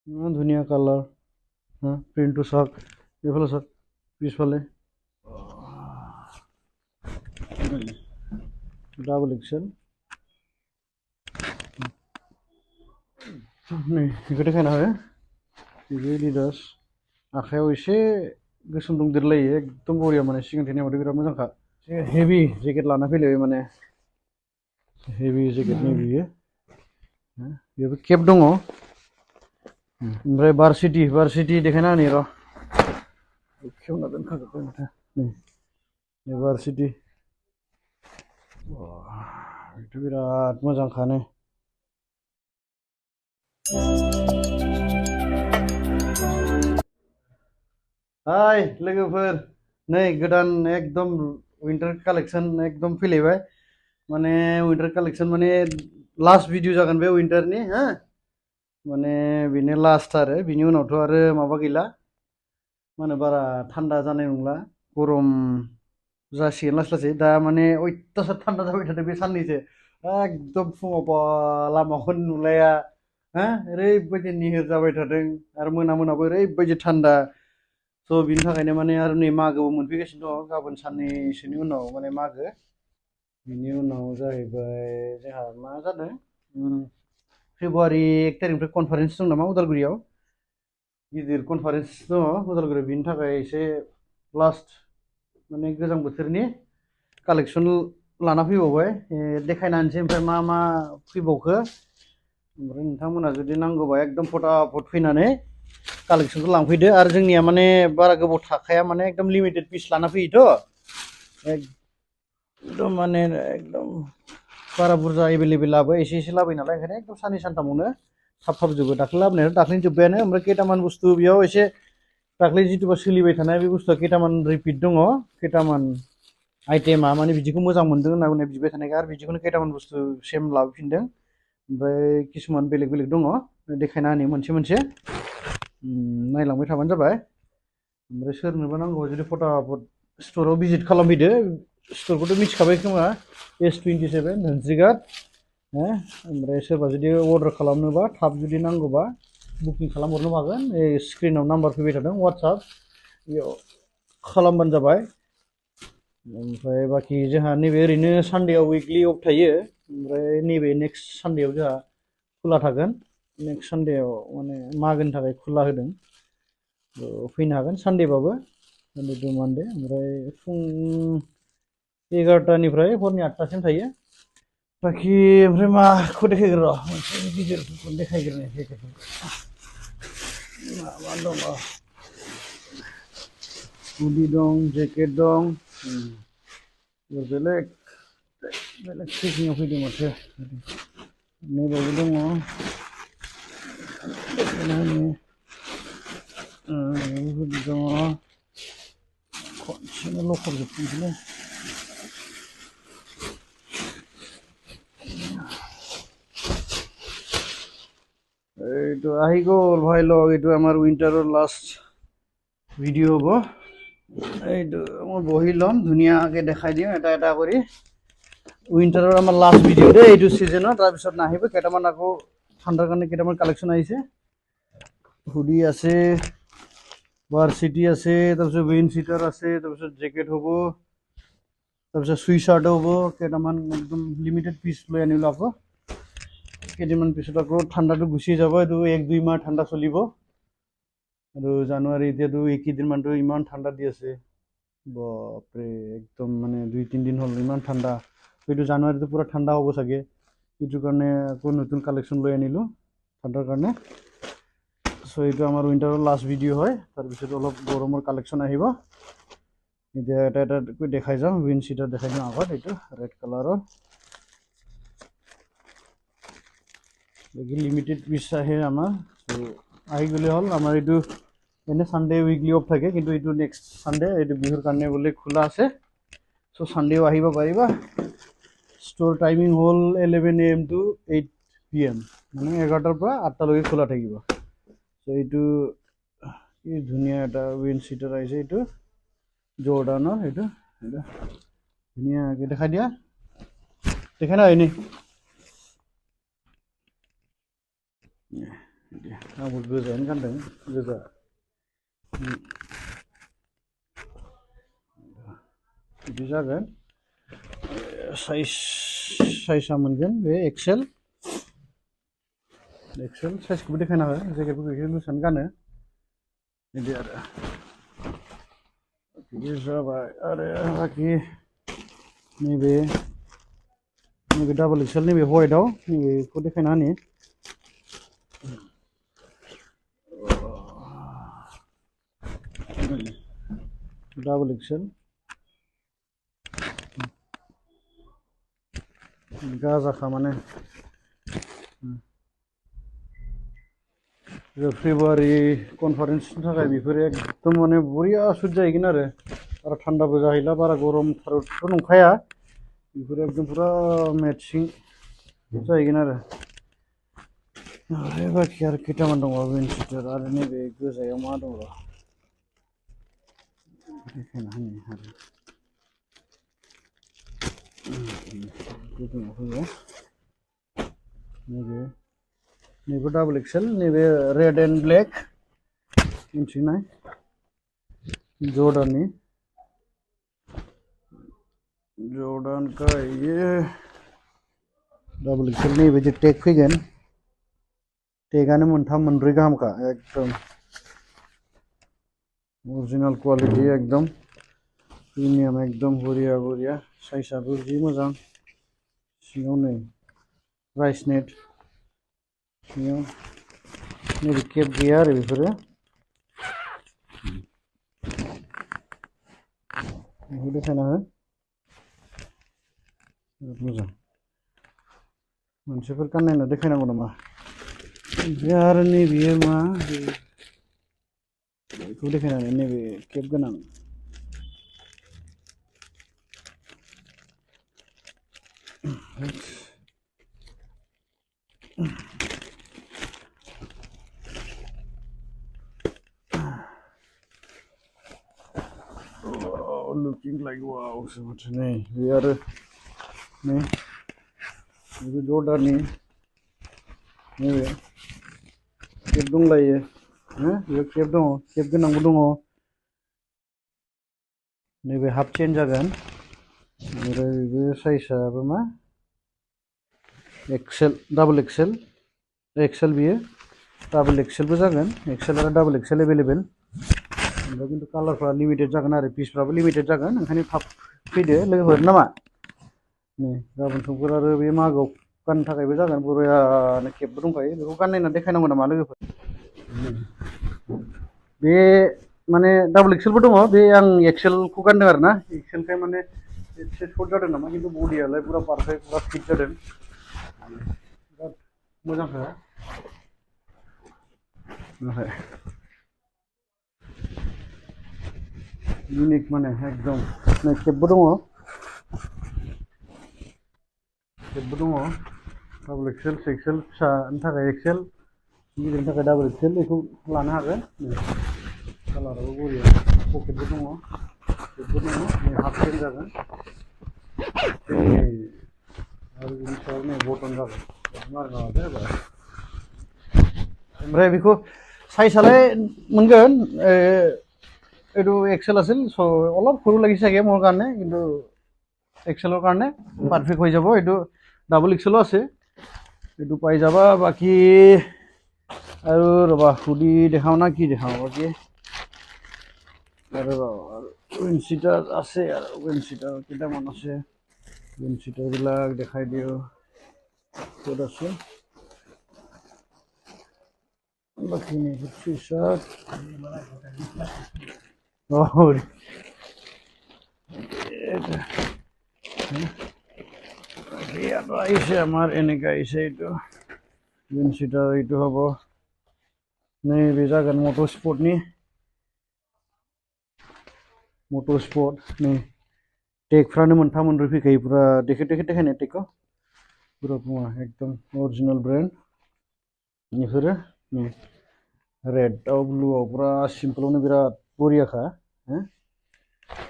ইমান ধুনীয়া কালাৰ হা প্ৰিণ্টটো চাওক এইফালে চাওক পিছফালে ডাবল এক্সেল नै बेखौ देखायना हो बेबो एडिडास आखायाव एसे गोसोम दंदेरलायो एकदम बरिया माने सिगांथिं नायबाथ' बिराद मोजांखा हेभि जेकेट लाना फैलायबाय माने हेभि जेकेटनि बियो बेबो केप दङ ओमफ्राय भार्सिटि देखायना होनि र' खेवना दोनखाजोब्बाय माथो नै भार्सिटि बेथ' बिराद मोजांखानो हाय लोगोफोर नै गोदान एकदम विंटार कालेक्शन एकदम फैलायबाय माने विंटार कालेक्शन माने लास्ट भिडिअ जागोन बे विंटारनि हा माने बेनो लास्ट आरो बिनि उनावथ' आरो माबा गैला मा होनो बारा थान्दा जानाय नंला गरम जासिगोन लासै लासै दा माने अयथासार थान्दा जाबाय थादों बे साननैसो एकदम फुङाव बा लामाखौनो नुलाया हा ओरैबायदि निहोर जाबाय थादों आरो मोनाबो ओरैबायदि थान्दा स' बिनि थाखायनो माने आरो नै मागोबो मोनफैगासिनो दं गाबोन साननैसोनि उनाव माने मागो बिनि उनाव जाहैबाय जोंहा मा जादों फेब्रुवारि 1 तारिखनिफ्राय कनफारेन्स दं नामा उदालगुरियाव गिदिर कनफारेन्स दङ उदालगुरियाव बिनि थाखाय एसे लास्ट माने गोजां बोथोरनि कालेक्शन लाना फैबावबाय देखायना होनोसै ओमफ्राय मा फैबावखो ओमफ्राय नोंथांमोना जुदि नांगौबा एकदम फटाफट फैनानै कालेक्शनखौ लांफैदो आरो जोंनिया माने बारा गोबाव थाखाया माने एकदम लिमिटेड पिस लाना फैयोथ' एकदम माने एकदम बारा बुरजा एभेलेबेल लाबो एसे लाबोयो नालाय ओंखायनो एकदम साननै सानथामावनो थाब जोबो दाख्लै लाबोनायाथ' दाख्लैनो जोब्बायानो ओमफ्राय खैटामान बुस्थु बेयाव एसे दाख्लै जिथुबा सोलिबाय थानाय बे बुस्थुआ खैटामान रिपिट दङ खैटामान आइटेमा माने बिदिखौ मोजां मोनदों होनना बुंनाय बिबाय थानायखाय आरो बिदिखौनो खैटामान बुस्थु सेम लाबोफिनदों ओमफ्राय किसुमान बेलेग दङ देखायना होनि मोनसे नायलांबाय थाबानो जाबाय ओमफ्राय सोरनोबा नांगौ जुदि फटाफट स्ट'राव भिजिट खालामफैदो स्ट'रखौथ' मिथिखाबाय खोमा S27 धोनस्रिघाट ओमफ्राय सोरबा जुदि अर्डार खालामनोबा थाब जुदि नांगौबा बुकिं खालामहरनो हागोन स्क्रिनाव नाम्बार फैबाय थादों वाट्सएप बेयाव खालामबानो जाबाय ओमफ्राय बाखि जोंहा नैबे ओरैनो सानडेआव उइकलि अफ थायो ओमफ्राय नैबे नेक्स्ट सानडेआव जोंहा खुला थागोन नेक्स्ट सानडेआव माने मागोनि थाखाय खुला होदों फैनो हागोन सानडेबाबो सानडे टु मानडे ओमफ्राय फुं 11टानिफ्राय हरनि 8टासिम थायो बाखि ओमफ्राय माखौ देखायगोन र' मोनसे गिदिरफोरखौ देखायग्रोनाय मा दङ हुडि दं जेकेट दं बेलेग पेकिंआव फैदों माथो नैबावबो दङ हुडि दङ खनसेनो लखबजोबफिनसैलै এইটো আহি গ'ল ভাই লগ এইটো আমাৰ উইণ্টাৰৰ লাষ্ট ভিডিঅ' হ'ব এইটো মই বহি ল'ম ধুনীয়াকৈ দেখাই দিম এটা কৰি উইণ্টাৰৰ আমাৰ লাষ্ট ভিডিঅ' দেই এইটো ছিজনৰ তাৰপিছত নাহিব কেইটামান আকৌ ঠাণ্ডাৰ কাৰণে কেইটামান কালেকশ্যন আহিছে হুডি আছে ভাৰ্চিটি আছে তাৰপিছত উইণ্ড চিটাৰ আছে তাৰপিছত জেকেট হ'ব তাৰপিছত চুইচাৰ্টো হ'ব কেইটামান একদম লিমিটেড পিচ লৈ আনিলোঁ আকৌ কেইদিনমান পিছত আকৌ ঠাণ্ডাটো গুচি যাব এইটো 1-2 মাহ ঠাণ্ডা চলিব আৰু জানুৱাৰী এতিয়াতো এইকেইদিনমানতো ইমান ঠাণ্ডা দি আছে বাপৰে একদম মানে 2-3 দিন হ'ল ইমান ঠাণ্ডা এইটো জানুৱাৰীটো পুৰা ঠাণ্ডা হ'ব চাগে এইটো কাৰণে আকৌ নতুন কালেকশ্যন লৈ আনিলোঁ ঠাণ্ডাৰ কাৰণে চ' এইটো আমাৰ উইণ্টাৰৰ লাষ্ট ভিডিঅ' হয় তাৰপিছত অলপ গৰমৰ কালেকশ্যন আহিব এতিয়া এটা দেখাই যাম উইণ্ড চিটাৰ দেখাই দিওঁ আগত এইটো ৰেড কালাৰৰ লিমিটেড পিচ আহে আমাৰ আহি গ'লে হ'ল আমাৰ এইটো এনে সানডে উইকলি অফ থাকে কিন্তু এইটো নেক্সট সানডে এইটো বিহুৰ কাৰণে বোলে খোলা আছে চ' সানডেও আহিব পাৰিবা ষ্ট'ৰ টাইমিং হ'ল 11 AM to 8 PM মানে 11টাৰ পৰা 8টালৈকে খোলা থাকিব চ' এইটো কি ধুনীয়া এটা উইণ্ড চিটাৰ আহিছে এইটো জৰ্ডানৰ এইটো ধুনীয়াকৈ দেখাই দিয়া দেখাই না এনেই आंबो गोजायानो गानदों गोजा बिदि जागोन साइजआ मोनगोन बे एक्सेल साइजखौबो देखायना हो जेकेटफोरखौ एसे लुसानो गानो बिदि आरो बिदि जाबाय आरो बाखि नैबे डाबल एक्सेल नैबे हवाइटआव नैबेखौ देखायना होनि डाबल एक्सेल गाजाखा माने फेब्रुवारि कनफारेन्सनि थाखाय बेफोरो एकदम माने बरिया सुट जाहैगोन आरो बारा थान्दाबो जाहैला बारा गरमथारथ' नंखाया बेफोरो एकदम पुरा मेटसिं जाहैगोन आरो बाखि आरो खैथामान दङ विनसिटार आरो नैबे गोजायाव मा दङ देखायना होनि आरो गुदुङाव होयो नैबे डाबल एक्सेल नैबे रेड एन्ड ब्लेक मिथिनाय जर्डान का ये डाबल एक्सेल नैबे जे टेग फैगोन टेगानो मोनथाम मोनब्रै गाहामखा एकदम अरिजिनाल क्वालिटी एकदम प्रिमियाम एकदम बरिया साइजआबो जि मोजां सिङाव नै राइस नेट सिङाव नैबे केप गैया आरो बेफोरो बेखौ देखायना हो बिराद मोजां मोनसेफोर गाननायना देखायनांगौ नामा ओमफ्राय आरो नैबेयो मा बेखौ देखायनानै नैबे केप गोनां looking like wow so नै बे आरो नै बेबो जर्डाननि नैबे केप दंलायो बेयाव केप दङ केप गोनांबो दङ नैबे हाफ चेन जागोन ओमफ्राय बेबो साइजआबो मा एक्सेल डाबल एक्सेल बियो डाबल एक्सेलबो जागोन एक्सेल आरो डाबल एक्सेल एभेलेबेल ओमफ्राय खिन्थु कालारफ्रा लिमिटेड जागोन आरो पिसफ्राबो लिमिटेड जागोन ओंखायनो थाब फैदो लोगोफोर नामा नै गाबोन समफोर आरो बे मागोआव गाननो थाखायबो जागोन बरियानो केपबो दंखायो बेखौ गाननायना देखायनांगौ नामा लोगोफोर बे माने डाबल एक्सेलबो दङ बे आं एक्सेलखौ गानदों आरो ना एक्सेलखाय माने एसे सर्ट जादों नामा खिन्थु बडियालाय पुरा पारफेक्ट पुरा फिट जादों बिराद मोजांखा नाथाय इउनिक माने एकदम नै केपबो दङ डाबल एक्सेल फिसानि थाखाय एक्सेल गिदिरनि थाखाय डाबल एक्सेल बेखौ लानो हागोन कालाराबो बरिया पकेटबो दङ केपबो दङ नै हाफ चेन जागोन आरो बिनि सायाव नै बटन जागोन मार्गावाखै आरो ओमफ्राय बेखौ साइजआलाय मोनगोन এইটো এক্সেল আছিল অলপ সৰু লাগিছে চাগে মোৰ কাৰণে কিন্তু এক্সেলৰ কাৰণে পাৰফেক্ট হৈ যাব এইটো ডাবল এক্সেলো আছে এইটো পাই যাবা বাকী আৰু ৰবা হুডি দেখাও না কি দেখাও বাকী আৰু উইনচিটাৰ আছে আৰু উইনচিটাৰ কেইটামান আছে উইনচিটাৰবিলাক দেখাই দিওঁ ক'ত আছে বাকী টি চাৰ্ট আহিছে আমাৰ এনেকৈ আহিছে এইটো উইনচিটাৰ এইটো হ'ব नैबे जागोन मटर स्पट नै टेगफ्रानो मोनथाम मोनब्रै फैखायो पुरा देखायनाय टेगखौ पुरा बुङा एकदम अरिजिनल ब्रेन्ड बेफोरो नै रेडआव ब्लुआव पुरा सिम्पलावनो बिराद बरियाखा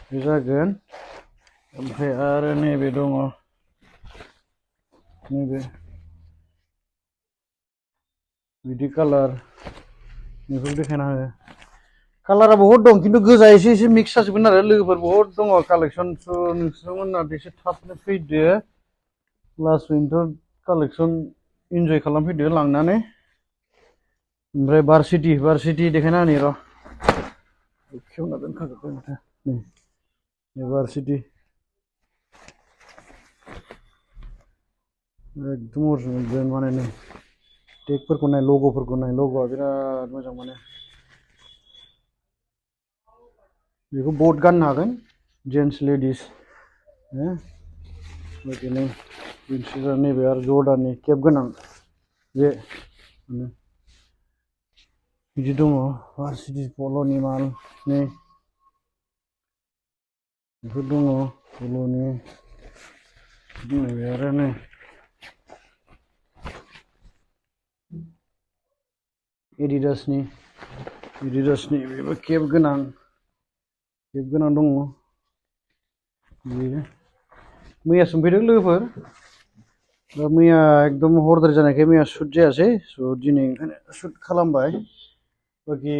बे जागोन ओमफ्राय आरो नैबे दङ बिदि कालार बेफोरखौ देखायना हो कालारा बहुत दं खिन्थु गोजा एसे एसे मिक्स जाजोबगोन आरो लोगोफोर बहुत दङ कालेक्सन नोंसोरमोना एसे थाबनो फैदो लास्ट विन्टार कालेक्सन इन्जय खालामफैदो लांनानै ओमफ्राय भार्सिटि देखायना होनि र' खेवना दोनखाजोब्बाय माथो नै भार्सिटि एकदम अरिजिनेल ब्रेन्ड माने नै टेगफोरखौ नाय लग'फोरखौ नाय लग'आ बिराद मोजां माने बेखौ बहुत गाननो हागोन जेन्टस लेडिस बिदिनो बिदिनो नैबे आरो जर्डाननि केप गोनां बे बिदि दङ भार्सिटि पल'नि माल नै बेफोर दङ पल'नि नैबे आरो नै एडिडासनि बेबो केप गोनां दङ बेयो मैया सोंफैदों लोगोफोर दा मैया एकदम हरद्राय जानायखाय मैया शुट जायासै स' दिनै ओंखायनो शुट खालामबाय बाखि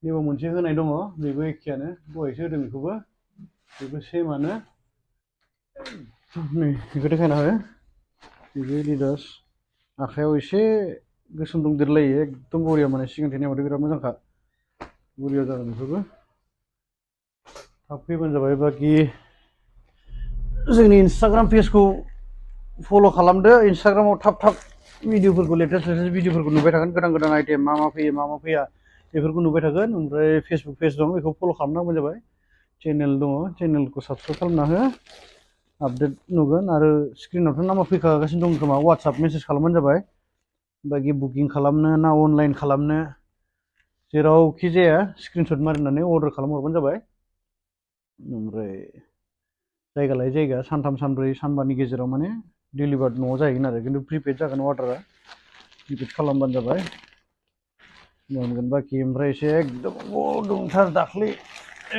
नैबाव मोनसे होनाय दङ बेबो एखेयानो दहायसो होदों बेबो सेमानो नै बेखौ देखायना हो बेबो एडिडास आखायाव एसे गोसोम दंदेरलायो एकदम बरिया माने सिगांथिं नायबाथाय बिराद मोजांखा बरिया जागोन बेफोरबो थाब फैबानो जाबाय बाखि जोंनि इन्सटाग्राम पेजखौ फल' खालामदो इन्सटाग्रामाव थाब भिडिअफोरखौ लेटेस्ट भिडिअफोरखौ नुबाय थागोन गोदान आइटेम मा फैयो मा फैया बेफोरखौ नुबाय थागोन ओमफ्राय फेसबुक पेज दं बेखौ फल' खालामनांगौ जाबाय चेनेल दङ चेनेलखौ साबस्क्राइब खालामना हो आपडेट नुगोन आरो स्क्रिनावथ' नामा फैखागासिनो दं खोमा वाट्सएप मेसेज खालामबानो जाबाय बाखि बुकिं खालामनो ना अनलाइन खालामनो जेरावखि जाया स्क्रिनशट मारिनानै अर्डार खालामहरबानो जाबाय ओमफ्राय जायगा लायै जायगा सानथाम सानब्रै सानबानि गेजेराव माने डिलिभार्ड न'आव जाहैगोन आरो खिन्थु प्रिपेड जागोन अर्डारा प्रिपेड खालामबानो जाबाय मोनगोन बाखि ओमफ्राय एसे एकदम गुदुंथार दाख्लै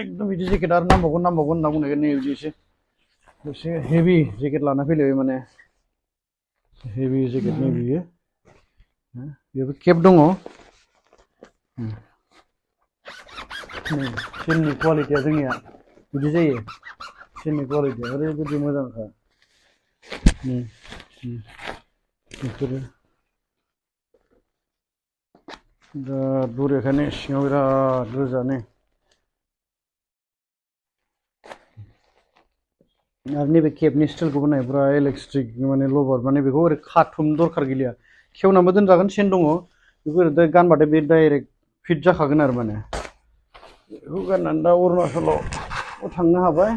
एकदम बिदि जेकेट आरो नांबावगोन होनना बुंनायखाय नै बिदि एसे हेभि जेकेट लाना फैलायबाय माने हेभि जेकेट नै बियो बेबो केप दङ सेननि क्वालिटिया जोंनिया बिदि जायो सेननि क्वालिटिया ओरैबायदि मोजांखा बेफोरो बिराद बरियाखायनो सिङाव बिराद रोजा नै आरो नैबे केपनि स्टाइलखौबो नाय पुरा इलेक्ट्रिक माने लभार माने बेखौ ओरै खाथुमनो दरखार गैलिया खेवनाबो दोनजागोन सेन दङ बेखौ ओरै गानबाथाय बे डाइरेक्ट फिट जाखागोन आरो माने बेखौ गाननानै दा अरुणाचलाव थांनो हाबाय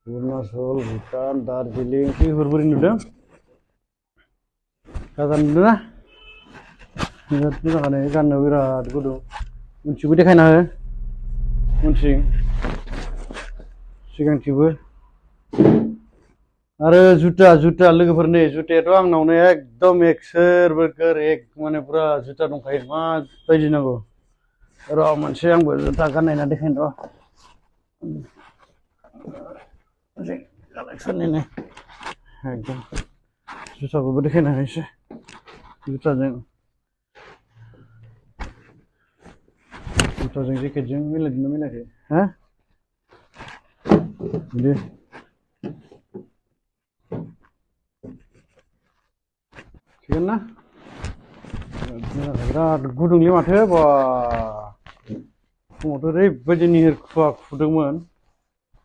अरुणाचल भुटान दार्जिलिं बेफोर बोरै नुदों गाजा नुदोंना बिराद मोजाङानो गाननो बिराद गुदुं उनथिंबो देखायना हो उनथिं सिगांथिंबो आरो जुता लोगोफोर नै जुतायाथ' आंनावनो एकदम एक्सोर बोखोर माने पुरा जुता दंखायो माबायदि नांगौ र' मोनसे आंबो जुता गाननायना देखायनो र' कालेक्सननिनो एकदम जुताखौबो देखायना हो एसे जुताजों जेकेटजों मिलायदोंना मिलायाखै हा बिदि थिगानो ना बिराद गुदुंलै माथो बा फुङावथ' ओरैबायदि निहिर खुवा खुदोंमोन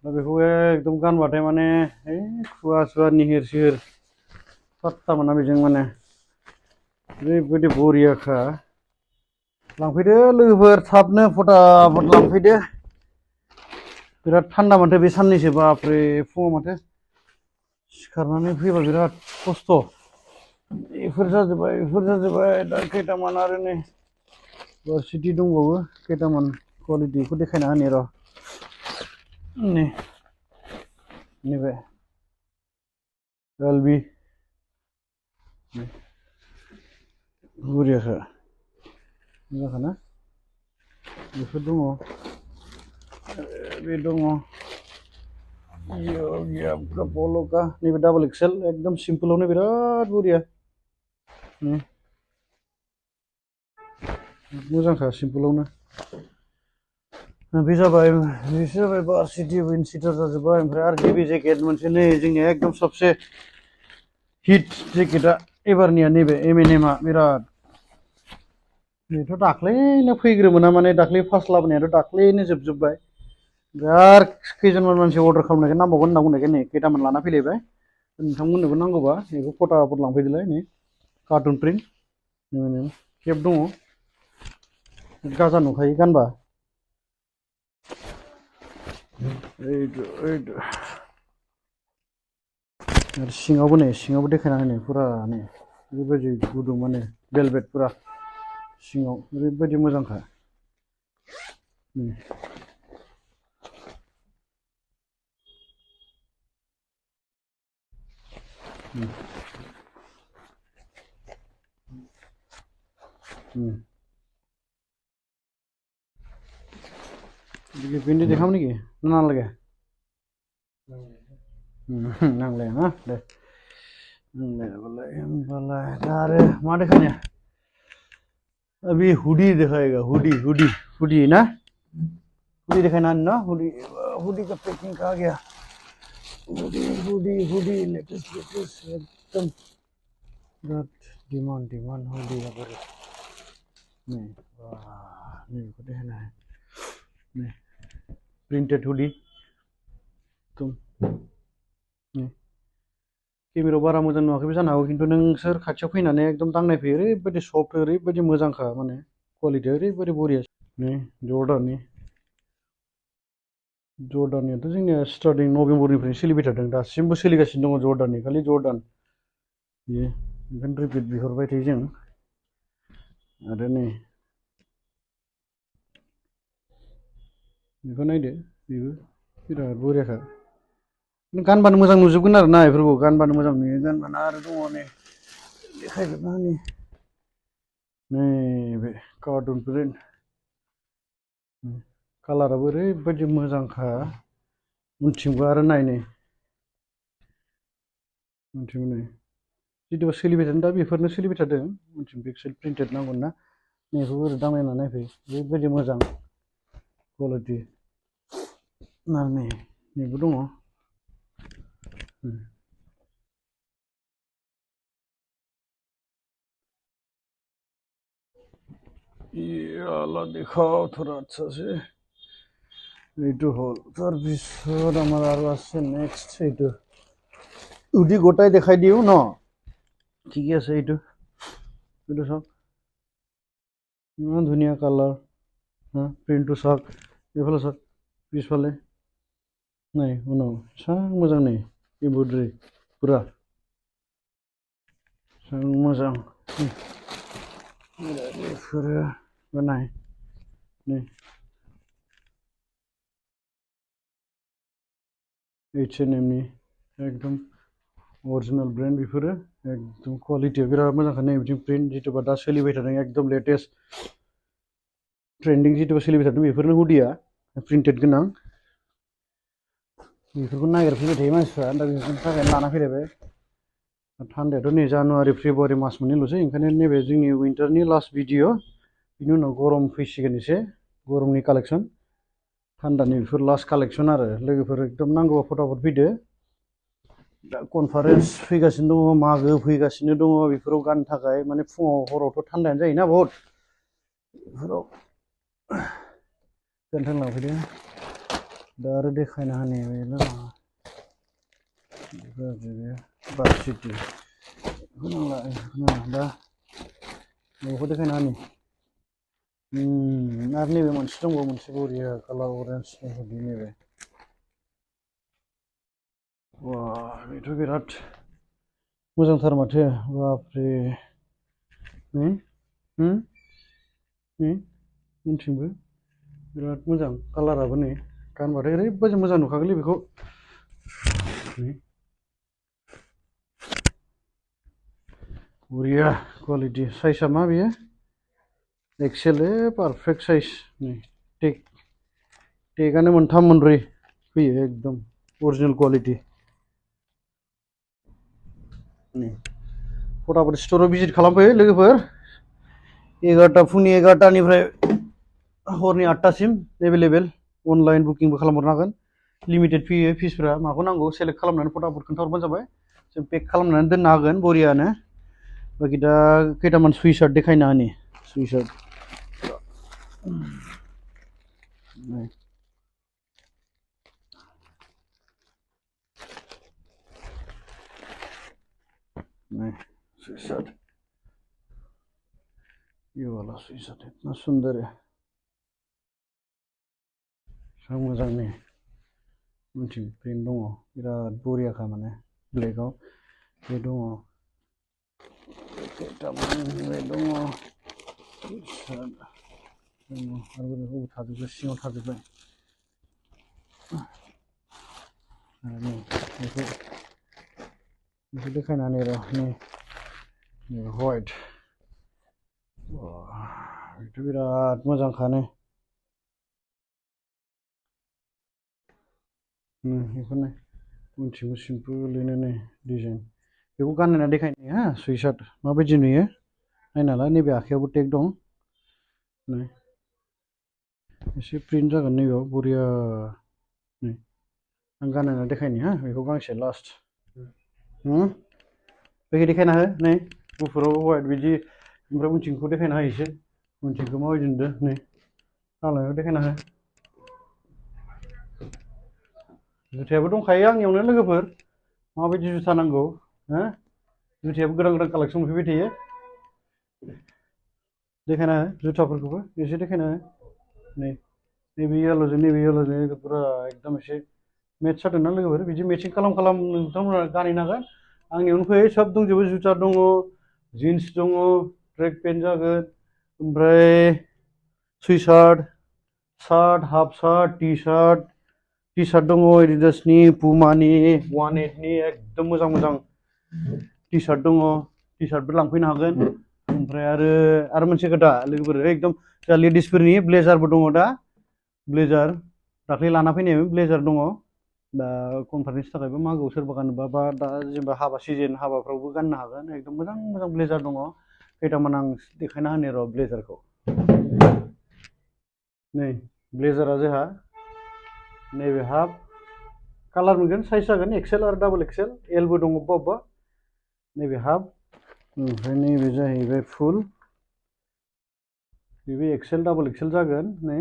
दा बेखौ एकदम गानबाथाय माने खुवा सुवा निहिर सिहिर पात्ता मोना बेजों माने ओरैबायदि बरियाखा लांफैदो लोगोफोर थाबनो फटाफट लांफैदो बिराद थान्दा माथो बे साननैसो बापरे फुङाव माथो सिखारनानै फैबा बिराद खस्थ' बेफोर जाजोब्बाय दा खैथामान आरो नै भार्सिटि दंबावो खैथामान क्वालिटिखौ देखायना होनि र' नैबे एलबि बरियाखा मोजांखाना बेफोर दङ बे दङ पल'का नैबे डाबल एक्सेल एकदम सिम्पोलावनो बिराद बरिया मोजांखा सिम्पोलावनो बे जाबाय भार्सिटि विन्ड सिटार जाजोब्बाय ओमफ्राय आरो गिबि जेकेट मोनसे नै जोंनिया एकदम सबसे हिट जेकेटआ एबारनिया नैबे एमएनएमआ बिराद बेथ' दाख्लैनो फैग्रोमोना माने दाख्लै फार्स्ट लाबोनायाथ' दाख्लैनो जोबजोब्बाय बिराद खैजोनमान मानसि अर्डार खालामनायखाय नांबावगोन होनना बुंनायखाय नै खैथामान लाना फैलायबाय नोंथांमोननोबो नांगौबा बेखौ फटाफट लांफैदोलाय नै कार्टुन प्रिन्ट केप दङ गाजा नुखायो गानबा आरो सिङावबो देखायना होनाय फुरा नै बेबायदि गुदुं माने बेलभेट फुरा सिङाव ओरैबायदि मोजांखा पिन्डी देखाम नेকি नालागे नांलाया ना दे होमबालाय दा आरो मा देखायनो अभी हुडी दिखाएगा हुडी ना हुडी दिखाना ना हुडी का पैकिंग आ गया हुडी लेटेस्ट एकदम बिराद डिमांड हुडी नहीं वाह नहीं को देखना है नहीं प्रिंटेड हुडी तुम नहीं केमेरायाव बारा मोजां नुवाखैबो जानो हागौ खिन्थु नोंसोर खाथियाव फैनानै एकदम दांनायफैयो ओरैबायदि सफ्ट ओरैबायदि मोजांखा माने क्वालिटिया ओरैबायदि बरिया नै जर्डाननियाथ' जोंनिया स्टार्टिं नभेम्बरनिफ्रायनो सोलिबाय थादों दासिमबो सोलिगासिनो दङ जर्डाननि खालि जर्डान बेयो ओंखायनो रिपिट बिहरबाय थायो जों आरो नै बेखौ नायदो बेबो बिराद बरियाखा गानबानो मोजां नुजोबगोन आरो ना बेफोरखौ गानबानो मोजां नुयो गानबानो आरो दङ नै देखायजोबना होनि नैबे कार्टुन प्रिन्ट कालाराबो ओरैबायदि मोजांखा उनथिंबो आरो नाय नै उनथिंबो नै जिथुबा सोलिबाय थादों दा बेफोरनो सोलिबाय थादों उनथिं बेक साइड प्रिन्टेड नांगौ ना नैखौ ओरै दांनायना नायफै ओरैबायदि मोजां क्वालिटि आरो नैबो दङ याला देखाओ थोड़ा अच्छा से এইটো হল তাৰপিছত আমাৰ আৰু আছে নেক্সট এইটো উডি গোটাই দেখাই দিও ন ঠিকে আছে এইটো চাওক ইমান ধুনীয়া কালাৰ প্ৰিণ্টটো চাওক এইফালে চাওক পিছফালে নাই উনাव চাওক मोजां नै एम्ब्रयडारि पुरा चाওক मोजां बेफोरो नाय नै H&M नि एकदम अरिजिनल ब्रेन्ड बेफोरो एकदम क्वालिटिया बिराद मोजांखा नै बिथिं प्रिन्ट जिथुबा दा सोलिबाय थादों एकदम लेटेस्ट ट्रेन्डिं जिथुबा सोलिबाय थादों बेफोरनो हुडिया प्रिन्टेड गोनां बेफोरखौ नागिरफैबाय थायो मानसिफ्रा दा बेफोरनि थाखायनो लाना फैलायबाय थान्दायाथ' नै जानुवारि फेब्रुवारि मास मोननैल'सै ओंखायनो नैबे जोंनि विन्टारनि लास्ट भिडिअ बिनि उनाव गरम फैसिगोन एसे गरमनि कालेक्सन थान्दानि बेफोर लास्ट कालेक्सन आरो लोगोफोर एकदम नांगौबा फटाफट फैदो दा कनफारेन्स फैगासिनो दङ मागो फैगासिनो दङ बेफोराव गाननो थाखाय माने फुङाव हरावथ' थान्दायानो जायोना बहुद बेफोराव गाननो लांफैदो दा आरो देखायना होनि बेल' नङा भार्सिटि दा बेखौ देखायना होनि आरो नैबे मोनसे दंबावो मोनसे बरिया कालार अरेन्ज नैबे वाह बेथ' बिराद मोजांथार माथो बापरे उनथिंबो बिराद मोजां कालाराबो नै गानबाथाय ओरैबायदि मोजां नुखागोनलै बेखौ बरिया क्वालिटि साइजआ मा बेयो एक्सेल पारफेक्ट साइज नै टेगानो मोनथाम मोनब्रै फैयो एकदम अरिजिनल क्वालिटि फटाफट स्ट'राव भिजिट खालामफै लोगोफोर फुंनि 11टानिफ्राय हरनि 8टासिम एभेलेबेल अनलाइन बुकिंबो खालामहरनो हागोन लिमिटेड फिसफोरा माखौ नांगौ सेलेक्ट खालामनानै फटाफट खोन्थाहरबानो जाबाय जों पेक खालामनानै दोननो हागोन बरियानो बाखि दा खैटामान सुइसार्ट देखायना होनि सुइसार्ट सुइसार्ट ये वाला सुइसार्ट इतना सुंदर है सब मोजां नै उनथिं प्रिन्ट दङ बिराद बरियाखा माने ब्लेकआव बे दङ खैटामान दङ आरो बेखौ थाजोबबाय सिङाव थाजोबबाय बेखौ देखायनानै र' नै व्हाइट बेथ' बिराद मोजांखानो बेखौनो उनथिंबो सिम्पोलैनो नै डिजाइन बेखौ गाननानै देखायनि हा सुइसार्ट माबायदि नुयो नायनाला नैबे आखायावबो टेग दं नै एसे प्रिन्ट जागोन नैबेयाव बरिया नै आं गाननानै देखायनि हा बेखौ गांसे लास्ट बेखौ देखायना हो नै गुफुराव व्हाइट बिदि ओमफ्राय उनथिंखौ देखायना हो एसे उनथिंखौ माबायदि नुदों नै गालायाव देखायना हो जुथायाबो दंखायो आंनियावनो लोगोफोर माबायदि जुथा नांगौ हो जुथायाबो गोदान गोदान कालेक्सन मोनफैबाय थायो देखायना हो जुथाफोरखौबो एसे देखायना हो नै नैबे येल्ल'जों पुरा एकदम एसे मेट्च जादोंना लोगोफोर बिदि मेचिं खालाम नोंथांमोना गानहैनो हागोन आंनियावनो फै सब दंजोबो जुथा दङ जिन्स दङ ट्रेक पेन्ट जागोन ओमफ्राय sweatshirt shirt half shirt T shirt दङ एडिडासनि पुमानि 1.8नि एकदम मोजां मोजां टि शार्ट दङ टि शार्टबो लांफैनो हागोन ओमफ्राय आरो मोनसे खोथा लोगोफोर एकदम जा लेडिसफोरनि ब्लेजारबो दङ दा ब्लेजार दाख्लै लाना फैनाय ब्लेजार दङ दा कनफारेन्सनि थाखायबो मागोआव सोरबा गाननोबा बा दा जेनेबा हाबा सिजोन हाबाफ्रावबो गाननो हागोन एकदम मोजां मोजां ब्लेजार दङ खैटामान आं देखायना होनि र' ब्लेजारखौ नै ब्लेजारा जोंहा नैबे हाफ कालार मोनगोन साइज जागोन एक्सेल आरो डाबल एक्सेल एलबो दङ अबेबा अबेबा नैबे हाफ ओमफ्राय नैबे जाहैबाय फुल बेबो एक्सेल डाबल एक्सेल जागोन नै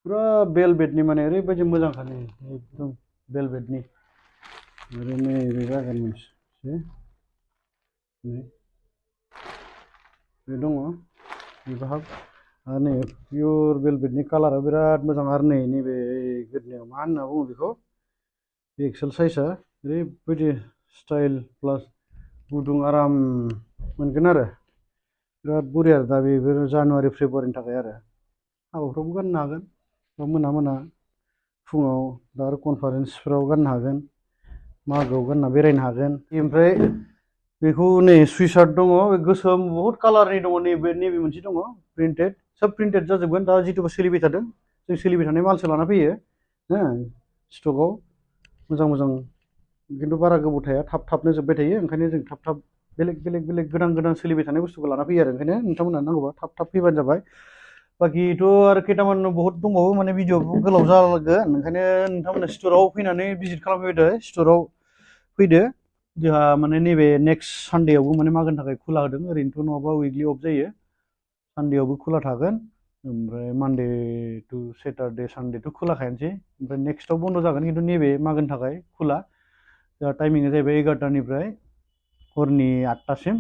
पुरा बेलभेटनि माने ओरैबायदि मोजांखा नै एकदम बेलभेटनि आरो नैबे जागोन मोनसे नै बे दङ बेबो हाफ आरो नै पियर बेलभेटनि कालारा बिराद मोजां आरो नै नैबे गोदोनायाव मा होनना बुङो बेखौ बे एक्सेल साइजआ ओरैबायदि स्टाइल प्लास गुदुं आराम मोनगोन आरो बिराद बरिया दा बेफोर जानुवारि फेब्रुवारिनि थाखाय आरो हाबाफ्रावबो गाननो हागोन बा मोना फुङाव दा आरो कनफारेन्सफ्राव गाननो हागोन मागोआव गानना बेरायनो हागोन ओमफ्राय बेखौ नै सुइसार्ट दङ गोसोम बहुत कालारनि दङ नैबे मोनसे दङ प्रिन्टेड सब प्रिन्टेड जाजोबगोन दा जिथुबा सोलिबाय थादों जों सोलिबाय थानाय मालसो लाना फैयो हो स्टकआव मोजां खिन्थु बारा गोबाव थाया थाबनो जोबबाय थायो ओंखायनो जों थाब बेलेग गोदान सोलिबाय थानाय बुस्थुखौ लाना फैयो आरो ओंखायनो नोंथांमोनहा नांगौबा थाब फैबानो जाबाय बाखिथ' आरो खैटामान बहुत दंबावो माने भिडिअ'बो गोलाव जागोन ओंखायनो नोंथांमोना स्ट'राव फैनानै भिजिट खालामफैदो स्ट'राव फैदो जोंहा माने नैबे नेक्स्ट सानडेआवबो माने मागोनि थाखाय खुला होदों ओरैनोथ' नङाबा उइकलि अफ जायो सानडेआवबो खुला थागोन ओमफ्राय मानडे टु सेटारडे सानडेथ' खुलाखायानोसै ओमफ्राय नेक्स्टआव बन्द' जागोन खिन्थु नैबे मागोनि थाखाय खुला जोंहा टाइमिंआ जाहैबाय 11टानिफ्राय हरनि 8टासिम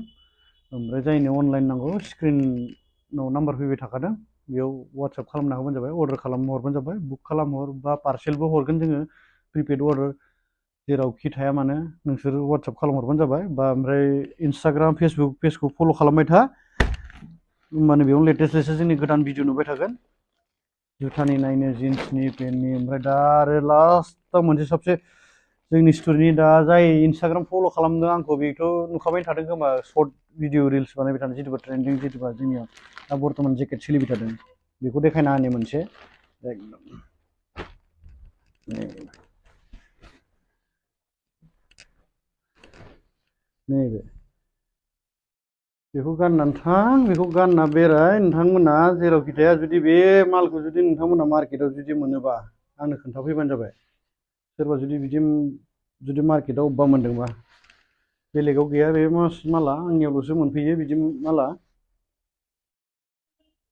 ओमफ्राय जायनो अनलाइन नांगौ स्क्रिनाव नाम्बार फैबाय थाखादों बेयाव वाट्सएप खालामना होबानो जाबाय अर्डार खालामना हरबानो जाबाय बुक खालामहर बा पार्सेलबो हरगोन जोङो प्रिपेड अर्डार जेरावखि थाया मानो नोंसोर वाट्सएप खालामहरबानो जाबाय बा ओमफ्राय इन्सटाग्राम फेसबुक पेजखौ फल' खालामबाय था होमबानो बेयाव लेटेस्ट जोंनि गोदान भिडिअ नुबाय थागोन जुथानि नायनो जिन्सनि पेन्टनि ओमफ्राय दा आरो लास्टआव मोनसे सबसे जोंनि स्ट'रिनि दा जाय इन्सटाग्राम फल' खालामदों आंखौ बेथ' नुखाबाय थादों खोमा सर्ट भिडिअ रिल्स बानायबाय थादों जिथुबा ट्रेन्डिं जिथुबा जोंनियाव दा बर्थमान जेकेट सोलिबाय थादों बेखौ देखायना होनि मोनसे एकदम नैबे बेखौ गाननानै थां बेखौ गानना बेराय नोंथांमोना जेरावखि थाया जुदि बे मालखौ जुदि नोंथांमोना मार्केटाव जुदि मोनोबा आंनो खोन्थाफैबानो जाबाय सोरबा जुदि बिदि जुदि मार्केटाव अबेबा मोनदोंबा बेलेगाव गैया बे माला आंनियावल'सो मोनफैयो बिदि माला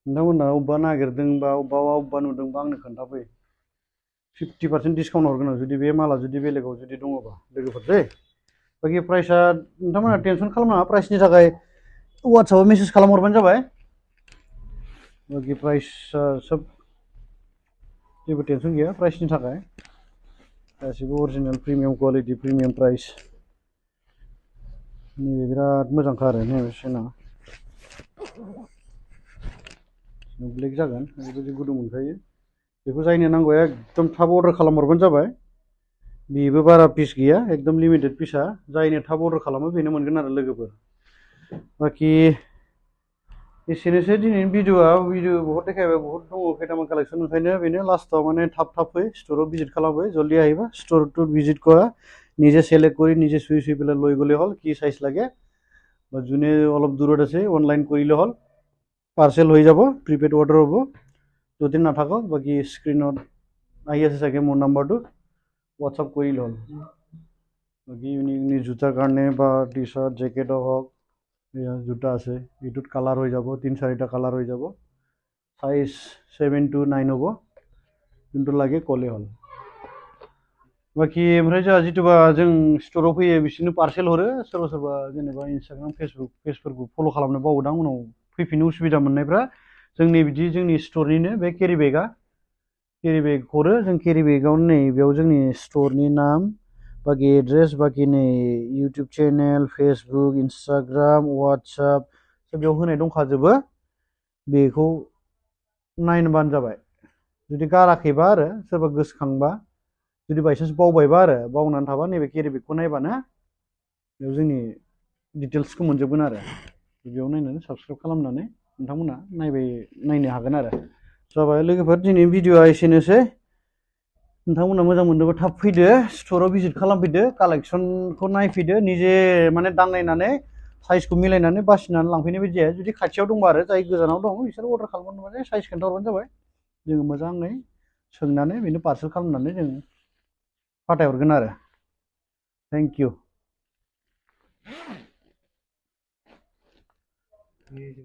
नोंथांमोना अबेबा नागिरदोंबा अबेबा नुदोंबा आंनो खोन्थाफै 50% डिसकाउन्ट हरगोन आं जुदि बे माला जुदि बेलेगाव जुदि दङबा लोगोफोर दै बाखि प्राइसआ नोंथांमोना टेनसन खालामनाङा प्राइसनि थाखाय वाट्सएपआव मेसेज खालामहरबानो जाबाय बाखि प्राइसआ सब जेबो टेनसन गैया प्राइसनि थाखाय गासिबो original premium quality premium price नैबे बिराद मोजांखा आरो नैबे सेना ब्लेक जागोन ओरैबायदि गुदुं मोनखायो बेखौ जायनो नांगौ एकदम थाब अर्डार खालामहरबानो जाबाय बेबो बारा पिस गैया एकदम लिमिटेड पिसा जायनो थाब अर्डार खालामो बेनो मोनगोन आरो लोगोफोर बाखि एसेनोसै दिनैनि भिडिअ बहुत देखायबाय बहुत दङ खैटामान कालेक्सन ओंखायनो बेनो लास्टआव माने थाब फै स्टोराव ভিজিট খালামबै জলদি আহিবা স্টোর টু ভিজিট করা নিজে সিলেক্ট কৰি নিজে চুই চুই পেলাই লৈ গ'লে হ'ল কি সাইজ লাগে বা যোনে অলপ দূৰত আছে অনলাইন কৰিলে হ'ল পাৰ্সেল হৈ যাব প্ৰিপেড অৰ্ডাৰ হ'ব যদি নাথাকক বাকি স্ক্ৰিনত আহি আছে চাগে মোৰ নাম্বাৰটো হোৱাটছআপ কৰিলে হ'ল বাকি ইউনিক জোতাৰ কাৰণে বা টি চাৰ্ট জেকেটৰ হওক জোতা আছে এইটোত কালাৰ হৈ যাব 3-4টা কালাৰ হৈ যাব সাইজ 7 to 9 হ'ব जोंथ' লাগে ক'লে হ'ল बाखि ओमफ्राय जोंहा जिथुबा जों स्टोराव फैयो बिसोरनो पार्सेल हरो सोरबा सोरबा जेनेबा इन्सटाग्राम फेसबुक पेजफोरखौ फल' खालामनो बावोदां उनाव फैफिननो उसुबिदा मोननायफ्रा जोंनि बिदि जोंनि स्टोरनिनो बे केरि बेगा केरि बेग हरो जों केरि बेगाव नै बेयाव जोंनि स्टोरनि नाम बाखि एड्रेस बाखि नै YouTube channel Facebook Instagram WhatsApp बेयाव होनाय दंखाजोबो बेखौ नायबानो जाबाय जुदि गाराखैबा आरो सोरबा गोसोखांबा जुदि बायसान्स बावबायबा आरो बावनानै थाबा नैबे केरि बेगखौ नायबानो बेयाव जोंनि डिटेल्सखौ मोनजोबगोन आरो बेयाव नायनानै साबसक्राइब खालामनानै नोंथांमोना नायनो हागोन आरो जाबाय लोगोफोर दिनै भिडिअआ एसेनोसै नोंथांमोना मोजां मोनदोंबा थाब फैदो स्टोराव भिजिट खालामफैदो कालेक्सनखौ नायफैदो निजे माने दांनायनानै साइजखौ मिलायनानै बासिनानै लांफैनाय बायदि जाया जुदि खाथियाव दंबा आरो जाय गोजानाव दं बिसोर अर्डार खालामबानो साइज खोन्थाहरबानो जाबाय जोङो मोजाङै सोंनानै बेनो पार्सेल खालामनानै जों फाथायहरगोन आरो थेंक इउ